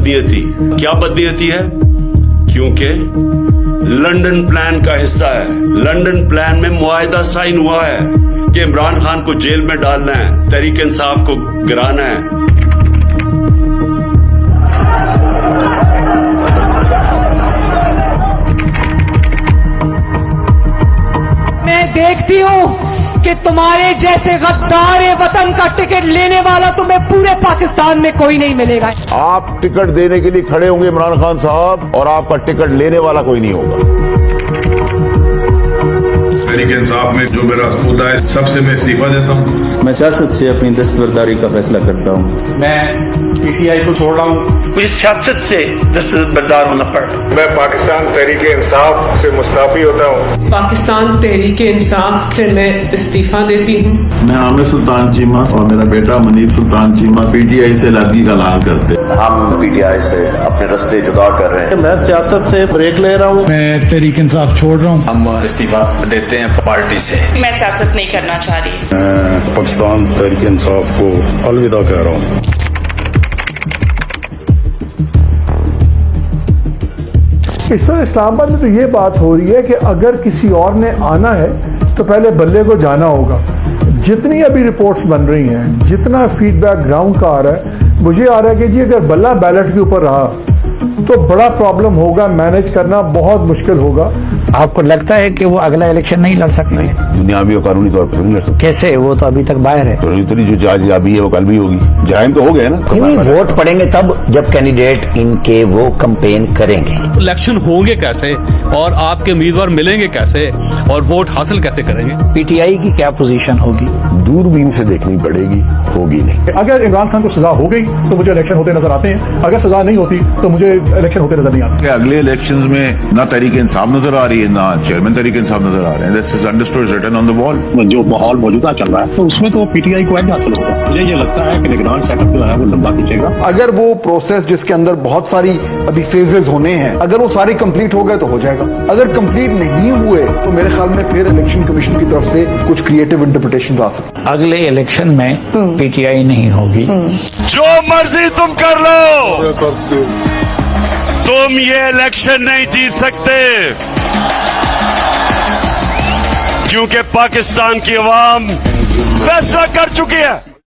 बदनीयती। क्या बदनीयती है? क्योंकि लंदन प्लान का हिस्सा है। लंदन प्लान में मुआहदा साइन हुआ है कि इमरान खान को जेल में डालना है, तहरीक इंसाफ को गिराना है। मैं देखती हूँ कि तुम्हारे जैसे गद्दार वतन का टिकट लेने वाला तुम्हें पूरे पाकिस्तान में कोई नहीं मिलेगा। आप टिकट देने के लिए खड़े होंगे इमरान खान साहब, और आपका टिकट लेने वाला कोई नहीं होगा। तहरीक इंसाफ में जो मेरा मुद्दा है, सबसे मैं इस्तीफा देता हूँ। मैं सियासत से अपनी दस्तबरदारी का फैसला करता हूँ। मैं पीटीआई को छोड़ रहा हूँ। मुझे सियासत से दस्तबरदार होना पड़ा। मैं पाकिस्तान तहरीक इंसाफ से मुस्ताफी होता हूँ। पाकिस्तान तहरीक इंसाफ से मैं इस्तीफा देती हूँ। मैं आमिर सुल्तान चीमा और मेरा बेटा मनीर सुल्तान चीमा पीटीआई से अलहदगी का ऐलान करते हैं। हम पीटीआई से अपने रास्ते जुदा कर रहे हैं। मैं सियासत से ब्रेक ले रहा हूँ। मैं तहरीक इंसाफ छोड़ रहा हूँ। हम इस्तीफा देते हैं पार्टी से। मैं सियासत नहीं करना चाह रही। मैं पाकिस्तान तहरीक इंसाफ को अलविदा कह रहा हूँ। इस वक्त इस्लामाबाद में तो ये बात हो रही है कि अगर किसी और ने आना है तो पहले बल्ले को जाना होगा। जितनी अभी रिपोर्ट्स बन रही हैं, जितना फीडबैक ग्राउंड का आ रहा है, मुझे आ रहा है कि जी अगर बल्ला बैलेट के ऊपर रहा तो बड़ा प्रॉब्लम होगा, मैनेज करना बहुत मुश्किल होगा। आपको लगता है कि वो अगला इलेक्शन नहीं लड़ सकते? दुनियावी और कानूनी तौर पर नहीं लड़ सकते। कैसे? वो तो अभी तक बाहर है। तो इतनी जो जांच अभी है वो कल भी होगी। जराइम तो हो गए ना। नहीं, वोट पड़ेंगे तब जब कैंडिडेट इनके वो कैंपेन करेंगे। इलेक्शन होंगे कैसे और आपके उम्मीदवार मिलेंगे कैसे और वोट हासिल कैसे करेंगे? पीटीआई की क्या पोजीशन होगी? दूरबीन से देखनी पड़ेगी, होगी नहीं। अगर इमरान खान को सजा हो गई तो मुझे इलेक्शन होते नजर आते हैं, अगर सजा नहीं होती तो मुझे इलेक्शन होते नजर नहीं आते। अगले इलेक्शंस में ना तहरीक इंसाफ नजर आ रही है, ना चेयरमैन तहरीक इंसाफ नजर आ रहे हैं। This is understood, written on the wall. जो माहौल मौजूदा चल रहा है तो उसमें तो पीटीआई को हासिल होगा। मुझे ये लगता है कि निगरान सेटअप जो है वो लंबा खींचेगा। अगर वो प्रोसेस जिसके अंदर बहुत सारी अभी फेजेस होने हैं, अगर वो सारे कंप्लीट हो गए तो हो जाएगा। अगर कंप्लीट नहीं हुए तो मेरे ख्याल में फिर इलेक्शन कमीशन की तरफ से कुछ क्रिएटिव इंटरप्रिटेशन आ सकते हैं। अगले इलेक्शन में पीटीआई नहीं होगी। जो मर्जी तुम कर लो, तुम ये इलेक्शन नहीं जीत सकते, क्योंकि पाकिस्तान की अवाम फैसला कर चुकी है।